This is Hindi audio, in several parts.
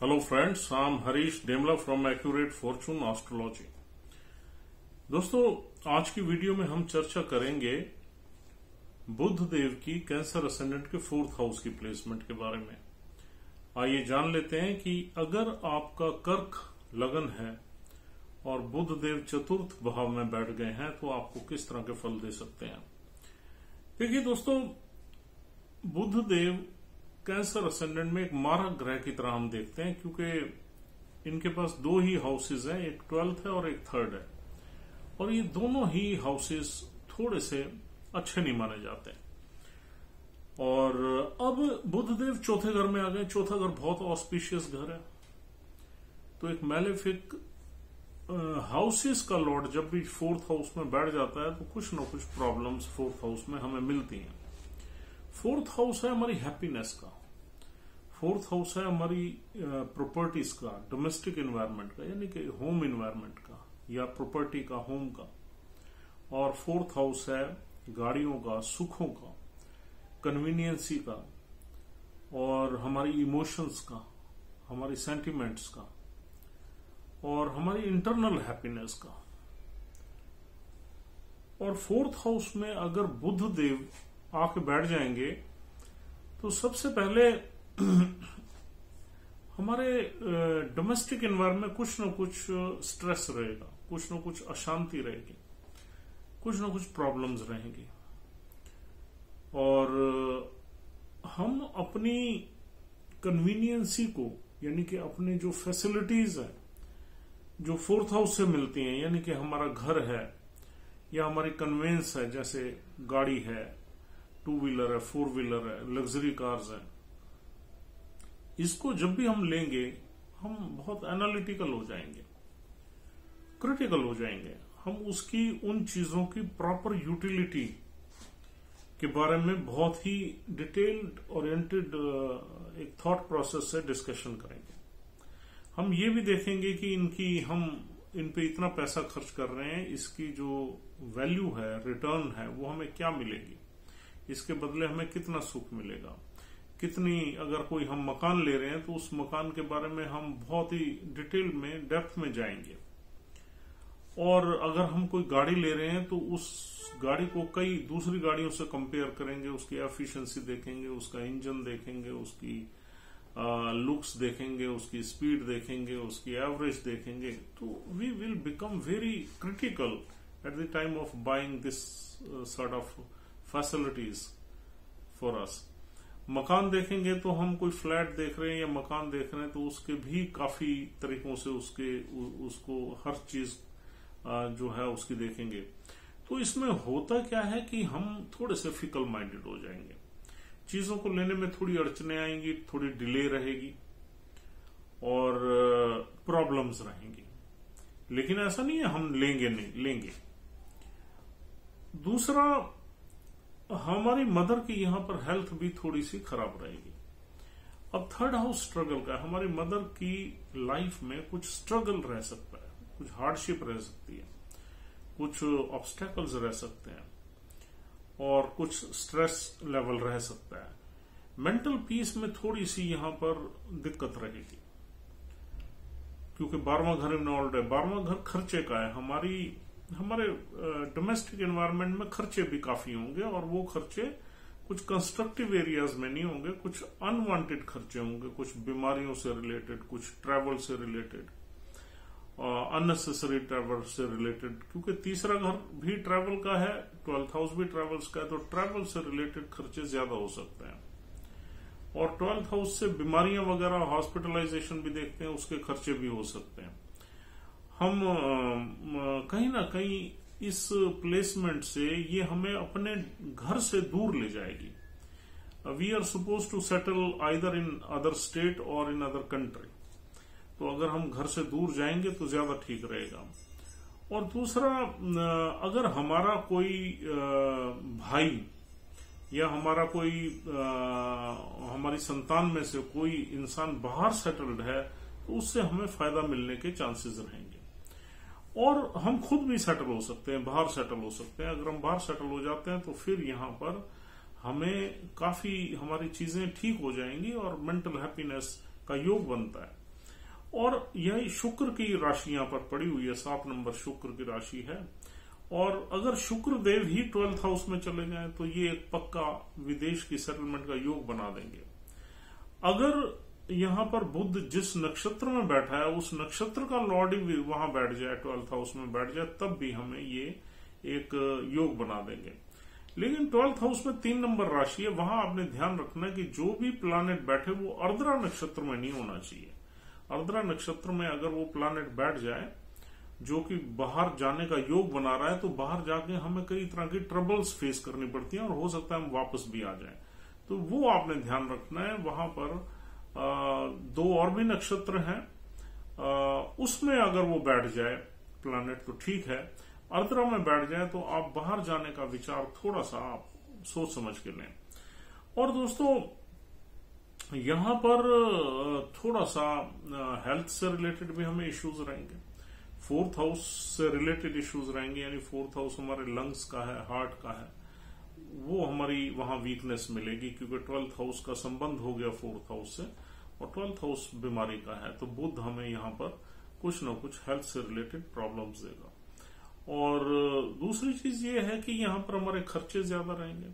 Hello friends, I'm Harish Demla from Accurate Fortune Astrology। दोस्तों, आज की वीडियो में हम चर्चा करेंगे बुध देव की कैंसर असेंडेंट के 4th हाउस की प्लेसमेंट के बारे में। आइए जान लेते हैं कि अगर आपका कर्क लगन है और बुध देव 4th भाव में बैठ गए हैं तो आपको किस तरह के फल दे सकते हैं। देखिए दोस्तों, बुध देव कैंसर असेंडेंट में एक मारक ग्रह की तरह हम देखते हैं, क्योंकि इनके पास दो ही हाउसेज हैं, एक 12th है और एक 3rd है, और ये दोनों ही हाउसेज थोड़े से अच्छे नहीं माने जाते। और अब बुधदेव चौथे घर में आ गए। चौथा घर बहुत ऑस्पिशियस घर है, तो एक मैलेफिक हाउसेस का लॉर्ड जब भी 4th हाउस में बैठ जाता है तो कुछ न कुछ प्रॉब्लम्स 4th हाउस में हमें मिलती हैं। 4th हाउस है हमारी हैप्पीनेस का, 4th हाउस है हमारी प्रॉपर्टीज का, डोमेस्टिक एनवायरनमेंट का, यानी कि होम एनवायरनमेंट का या प्रॉपर्टी का, होम का। और 4th हाउस है गाड़ियों का, सुखों का, कन्वीनियंसी का, और हमारी इमोशंस का, हमारी सेंटिमेंट्स का, और हमारी इंटरनल हैप्पीनेस का। और 4th हाउस में अगर बुध देव आके बैठ जाएंगे तो सबसे पहले हमारे डोमेस्टिक एनवायरनमेंट में कुछ न कुछ स्ट्रेस रहेगा, कुछ न कुछ अशांति रहेगी, कुछ न कुछ प्रॉब्लम्स रहेंगी। और हम अपनी कन्वीनियंसी को, यानी कि अपनी जो फैसिलिटीज है जो 4th हाउस से मिलती हैं, यानी कि हमारा घर है या हमारी कन्वेंस है, जैसे गाड़ी है, 2 व्हीलर है, 4 व्हीलर है, लग्जरी कार्स है, इसको जब भी हम लेंगे हम बहुत एनालिटिकल हो जाएंगे, क्रिटिकल हो जाएंगे। हम उसकी उन चीजों की प्रॉपर यूटिलिटी के बारे में बहुत ही डिटेल्ड ओरिएंटेड एक थॉट प्रोसेस से डिस्कशन करेंगे। हम ये भी देखेंगे कि हम इन पे इतना पैसा खर्च कर रहे हैं, इसकी जो वैल्यू है, रिटर्न है, वो हमें क्या मिलेगी, इसके बदले हमें कितना सुख मिलेगा, कितनी, अगर कोई हम मकान ले रहे हैं तो उस मकान के बारे में हम बहुत ही डिटेल में, डेप्थ में जाएंगे। और अगर हम कोई गाड़ी ले रहे हैं तो उस गाड़ी को कई दूसरी गाड़ियों से कंपेयर करेंगे, उसकी एफिशिएंसी देखेंगे, उसका इंजन देखेंगे, उसकी लुक्स देखेंगे, उसकी स्पीड देखेंगे, उसकी एवरेज देखेंगे। तो we will become very critical at the time of buying this sort of facilities for us. मकान देखेंगे तो हम कोई फ्लैट देख रहे हैं या मकान देख रहे हैं तो उसके भी काफी तरीकों से उसको हर चीज जो है उसकी देखेंगे। तो इसमें होता क्या है कि हम थोड़े से फिकल माइंडेड हो जाएंगे, चीजों को लेने में थोड़ी अड़चने आएंगी, थोड़ी डिले रहेगी और प्रॉब्लम्स रहेंगी। लेकिन ऐसा नहीं है हम लेंगे नहीं, लेंगे। दूसरा, हमारी मदर की यहां पर हेल्थ भी थोड़ी सी खराब रहेगी। अब 3rd हाउस स्ट्रगल का है, हमारी मदर की लाइफ में कुछ स्ट्रगल रह सकता है, कुछ हार्डशिप रह सकती है, कुछ ऑब्स्टेकल्स रह सकते हैं, और कुछ स्ट्रेस लेवल रह सकता है। मेंटल पीस में थोड़ी सी यहां पर दिक्कत रहेगी, क्योंकि 12वां घर इन्वॉल्व है। 12वां घर खर्चे का है, हमारे डोमेस्टिक एनवायरनमेंट में खर्चे भी काफी होंगे, और वो खर्चे कुछ कंस्ट्रक्टिव एरियाज में नहीं होंगे, कुछ अनवांटेड खर्चे होंगे, कुछ बीमारियों से रिलेटेड, कुछ ट्रैवल से रिलेटेड, अननेसेसरी ट्रैवल से रिलेटेड, क्योंकि तीसरा घर भी ट्रैवल का है, 12th हाउस भी ट्रैवल्स का है, तो ट्रैवल से रिलेटेड खर्चे ज्यादा हो सकते हैं। और 12th हाउस से बीमारियां वगैरह, हॉस्पिटलाइजेशन भी देखते हैं, उसके खर्चे भी हो सकते हैं। हम कहीं ना कहीं इस प्लेसमेंट से ये हमें अपने घर से दूर ले जाएगी। We are suppose to settle either in other state और इन अदर कंट्री, तो अगर हम घर से दूर जाएंगे तो ज्यादा ठीक रहेगा। और दूसरा, अगर हमारा कोई भाई या हमारा कोई हमारी संतान में से कोई इंसान बाहर सेटल्ड है तो उससे हमें फायदा मिलने के चांसेस रहेंगे। और हम खुद भी सेटल हो सकते हैं, बाहर सेटल हो सकते हैं। अगर हम बाहर सेटल हो जाते हैं तो फिर यहां पर हमें काफी हमारी चीजें ठीक हो जाएंगी और मेंटल हैप्पीनेस का योग बनता है। और यही शुक्र की राशि यहां पर पड़ी हुई है, 7 नंबर शुक्र की राशि है। और अगर शुक्र देव ही 12th हाउस में चले जाएं तो ये एक पक्का विदेश की सेटलमेंट का योग बना देंगे। अगर यहां पर बुध जिस नक्षत्र में बैठा है उस नक्षत्र का लॉर्ड ही वहां बैठ जाए, 12th हाउस में बैठ जाए, तब भी हमें ये एक योग बना देंगे। लेकिन 12th हाउस में 3 नंबर राशि है, वहां आपने ध्यान रखना कि जो भी प्लैनेट बैठे वो अर्द्रा नक्षत्र में नहीं होना चाहिए। अर्द्रा नक्षत्र में अगर वो प्लैनेट बैठ जाए जो कि बाहर जाने का योग बना रहा है, तो बाहर जाके हमें कई तरह की ट्रबल्स फेस करनी पड़ती हैं और हो सकता है हम वापस भी आ जाएं। तो वो आपने ध्यान रखना है। वहां पर 2 और भी नक्षत्र हैं, उसमें अगर वो बैठ जाए प्लैनेट तो ठीक है। अर्द्रा में बैठ जाए तो आप बाहर जाने का विचार थोड़ा सा आप सोच समझ के लें। और दोस्तों यहां पर थोड़ा सा हेल्थ से रिलेटेड भी हमें इश्यूज रहेंगे, 4th हाउस से रिलेटेड इश्यूज रहेंगे, यानी 4th हाउस हमारे लंग्स का है, हार्ट का है, वो हमारी वहां वीकनेस मिलेगी क्योंकि 12th हाउस का संबंध हो गया 4th हाउस से, और 12th हाउस बीमारी का है। तो बुध हमें यहां पर कुछ न कुछ हेल्थ से रिलेटेड प्रॉब्लम्स देगा। और दूसरी चीज ये है कि यहां पर हमारे खर्चे ज्यादा रहेंगे,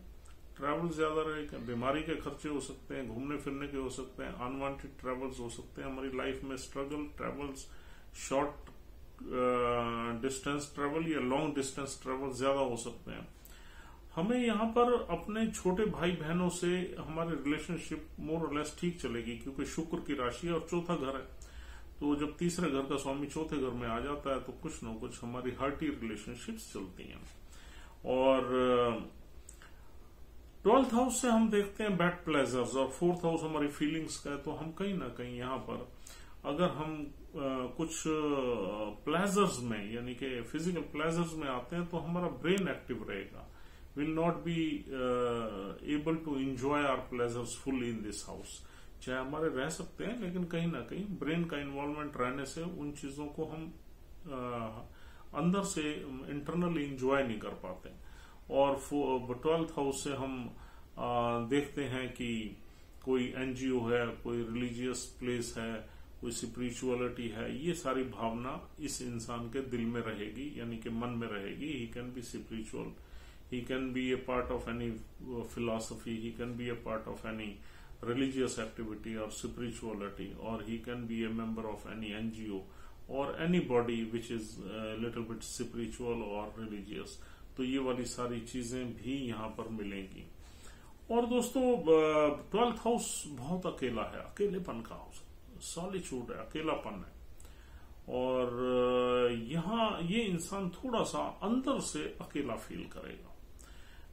ट्रैवल ज्यादा रहेगा, बीमारी के खर्चे हो सकते हैं, घूमने फिरने के हो सकते हैं, अनवांटेड ट्रैवल्स हो सकते हैं, हमारी लाइफ में struggle travels, short distance travel या लॉन्ग डिस्टेंस ट्रैवल ज्यादा हो सकते हैं। हमें यहाँ पर अपने छोटे भाई बहनों से हमारे रिलेशनशिप मोर और लेस ठीक चलेगी क्योंकि शुक्र की राशि है और चौथा घर है। तो जब तीसरे घर का स्वामी चौथे घर में आ जाता है तो कुछ न कुछ हमारी हार्टी रिलेशनशिप्स चलती हैं। और 12th हाउस से हम देखते हैं बैड प्लेजर्स, और 4th हाउस हमारी फीलिंग्स का है। तो हम कहीं ना कहीं यहाँ पर अगर हम कुछ प्लेजर्स में यानी कि फिजिकल प्लेजर्स में आते हैं तो हमारा ब्रेन एक्टिव रहेगा, will not be able to enjoy our pleasures fully in this house. चाहे हमारे रह सकते हैं लेकिन कहीं ना कहीं ब्रेन का इन्वॉल्वमेंट रहने से उन चीजों को हम अंदर से इंटरनली एंजॉय नहीं कर पाते। और 12th हाउस से हम देखते हैं कि कोई एनजीओ है, कोई रिलीजियस प्लेस है, कोई स्पिरिचुअलिटी है, ये सारी भावना इस इंसान के दिल में रहेगी, यानी कि मन में रहेगी। He can be spiritual, he can be a part of any philosophy, he can be a part of any religious activity or spirituality, or he can be a member of any NGO or any body which is a little bit spiritual or religious। तो ये वाली सारी चीजें भी यहाँ पर मिलेंगी। और दोस्तों 12th हाउस बहुत अकेला है, अकेलेपन का हाउस, सॉलिट्यूड है, अकेलापन है। और यहाँ ये इंसान थोड़ा सा अंदर से अकेला फील करेगा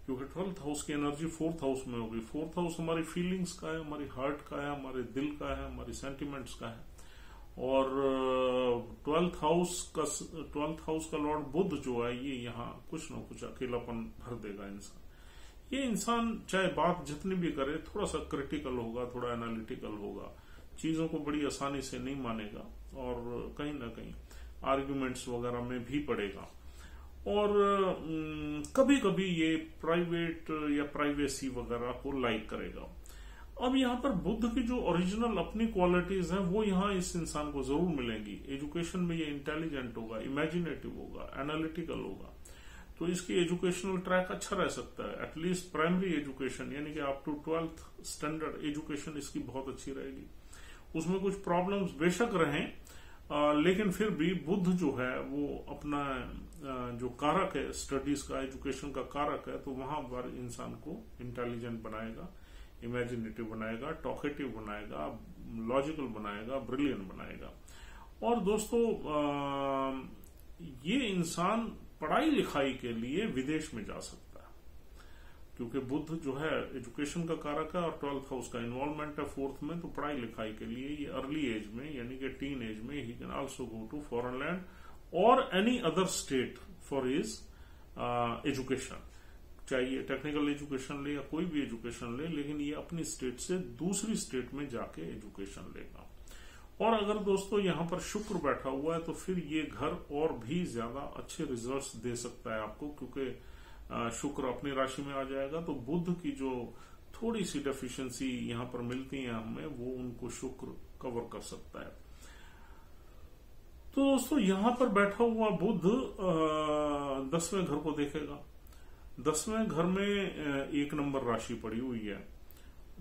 क्योंकि 12th हाउस की एनर्जी 4th हाउस में होगी। 4th हाउस हमारी फीलिंग्स का है, हमारी हार्ट का है, हमारे दिल का है, हमारी सेंटिमेंट्स का है। और 12th हाउस का लॉर्ड बुध जो है ये यहाँ कुछ न कुछ अकेलापन भर देगा इंसान। ये इंसान चाहे बात जितनी भी करे थोड़ा सा क्रिटिकल होगा, थोड़ा एनालिटिकल होगा, चीजों को बड़ी आसानी से नहीं मानेगा और कहीं ना कहीं आर्ग्यूमेंट्स वगैरह में भी पड़ेगा। और कभी कभी ये प्राइवेट या प्राइवेसी वगैरह को लाइक करेगा। अब यहाँ पर बुध की जो ओरिजिनल अपनी क्वालिटीज हैं वो यहाँ इस इंसान को जरूर मिलेंगी। एजुकेशन में ये इंटेलिजेंट होगा, इमेजिनेटिव होगा, एनालिटिकल होगा, तो इसकी एजुकेशनल ट्रैक अच्छा रह सकता है। एटलीस्ट प्राइमरी एजुकेशन यानी कि up to 12th standard education इसकी बहुत अच्छी रहेगी। उसमें कुछ प्रॉब्लम्स बेशक रहें, लेकिन फिर भी बुध जो है वो अपना जो कारक है स्टडीज का, एजुकेशन का कारक है, तो वहां पर इंसान को इंटेलिजेंट बनाएगा, इमेजिनेटिव बनाएगा, टॉकेटिव बनाएगा, लॉजिकल बनाएगा, ब्रिलियंट बनाएगा। और दोस्तों ये इंसान पढ़ाई लिखाई के लिए विदेश में जा सकता है क्योंकि बुध जो है एजुकेशन का कारक है और 12th हाउस का इन्वॉल्वमेंट है 4th में। तो पढ़ाई लिखाई के लिए ये अर्ली एज में यानी कि टीन एज में he can also go to foreign land और any other state for his education, चाहे ये टेक्निकल एजुकेशन ले या कोई भी एजुकेशन ले, लेकिन ये अपनी स्टेट से दूसरी स्टेट में जाके एजुकेशन लेगा। और अगर दोस्तों यहाँ पर शुक्र बैठा हुआ है तो फिर ये घर और भी ज्यादा अच्छे रिजल्ट्स दे सकता है आपको क्योंकि शुक्र अपनी राशि में आ जाएगा। तो बुध की जो थोड़ी सी डेफिशिएंसी यहाँ पर मिलती है हमें वो उनको शुक्र कवर कर सकता है। तो दोस्तों यहां पर बैठा हुआ बुध 10वें घर को देखेगा। 10वें घर में 1 नंबर राशि पड़ी हुई है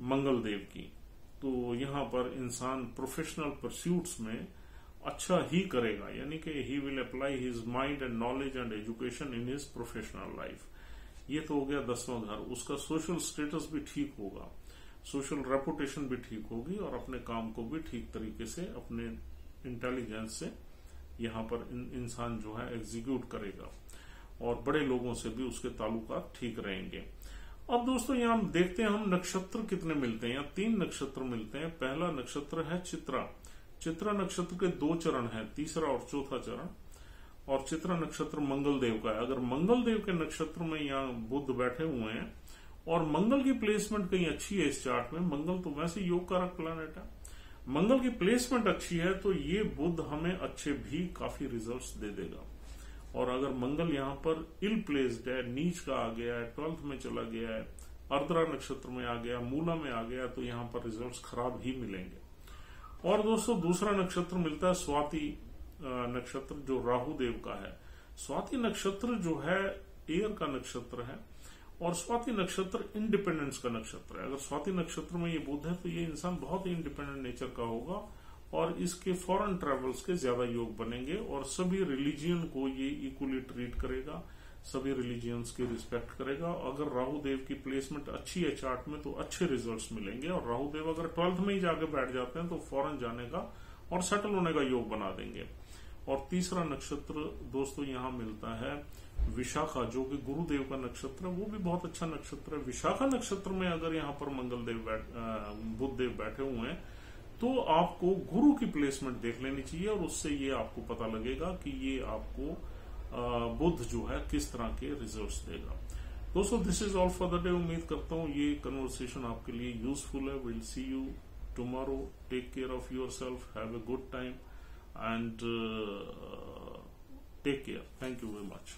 मंगल देव की। तो यहां पर इंसान प्रोफेशनल परस्यूट्स में अच्छा ही करेगा, यानी कि he will apply his mind and knowledge and education in his professional life. ये तो हो गया 10वां घर। उसका सोशल स्टेटस भी ठीक होगा, सोशल रेपुटेशन भी ठीक होगी और अपने काम को भी ठीक तरीके से अपने इंटेलिजेंस से यहां पर इंसान जो है एग्जीक्यूट करेगा और बड़े लोगों से भी उसके ताल्लुकात ठीक रहेंगे। अब दोस्तों यहां देखते हैं हम नक्षत्र कितने मिलते हैं। यहाँ 3 नक्षत्र मिलते हैं। पहला नक्षत्र है चित्रा। चित्रा नक्षत्र के 2 चरण हैं, तीसरा और चौथा चरण। और चित्रा नक्षत्र मंगल देव का है। अगर मंगल देव के नक्षत्र में यहाँ बुध बैठे हुए हैं और मंगल की प्लेसमेंट कहीं अच्छी है इस चार्ट में, मंगल तो वैसे योग कारक प्लैनेट है, मंगल की प्लेसमेंट अच्छी है तो ये बुध हमें अच्छे भी काफी रिजल्ट्स दे देगा। और अगर मंगल यहाँ पर इल प्लेस्ड है, नीच का आ गया है, 12th में चला गया है, अर्द्रा नक्षत्र में आ गया, मूला में आ गया, तो यहाँ पर रिजल्ट्स खराब ही मिलेंगे। और दोस्तों दूसरा नक्षत्र मिलता है स्वाति नक्षत्र, जो राहु देव का है। स्वाति नक्षत्र जो है एयर का नक्षत्र है और स्वाति नक्षत्र इंडिपेंडेंस का नक्षत्र है। अगर स्वाति नक्षत्र में ये बुध है तो ये इंसान बहुत ही इंडिपेंडेंट नेचर का होगा और इसके फॉरेन ट्रेवल्स के ज्यादा योग बनेंगे और सभी रिलीजियन को ये इक्वली ट्रीट करेगा, सभी रिलीजियंस की रिस्पेक्ट करेगा। अगर राहु देव की प्लेसमेंट अच्छी है चार्ट में तो अच्छे रिजल्ट्स मिलेंगे। और राहु देव अगर 12th में ही जाके बैठ जाते हैं तो फॉरेन जाने का और सेटल होने का योग बना देंगे। और तीसरा नक्षत्र दोस्तों यहां मिलता है विशाखा, जो कि गुरुदेव का नक्षत्र है, वो भी बहुत अच्छा नक्षत्र है। विशाखा नक्षत्र में अगर यहाँ पर मंगल देव बुध देव बैठे हुए हैं तो आपको गुरु की प्लेसमेंट देख लेनी चाहिए और उससे ये आपको पता लगेगा कि ये आपको बुध जो है किस तरह के रिजल्ट्स देगा। दोस्तों this is all for the day. उम्मीद करता हूं ये कन्वर्सेशन आपके लिए यूजफुल है। Will see you tomorrow. Take care of yourself, have a good time and take care. Thank you very much.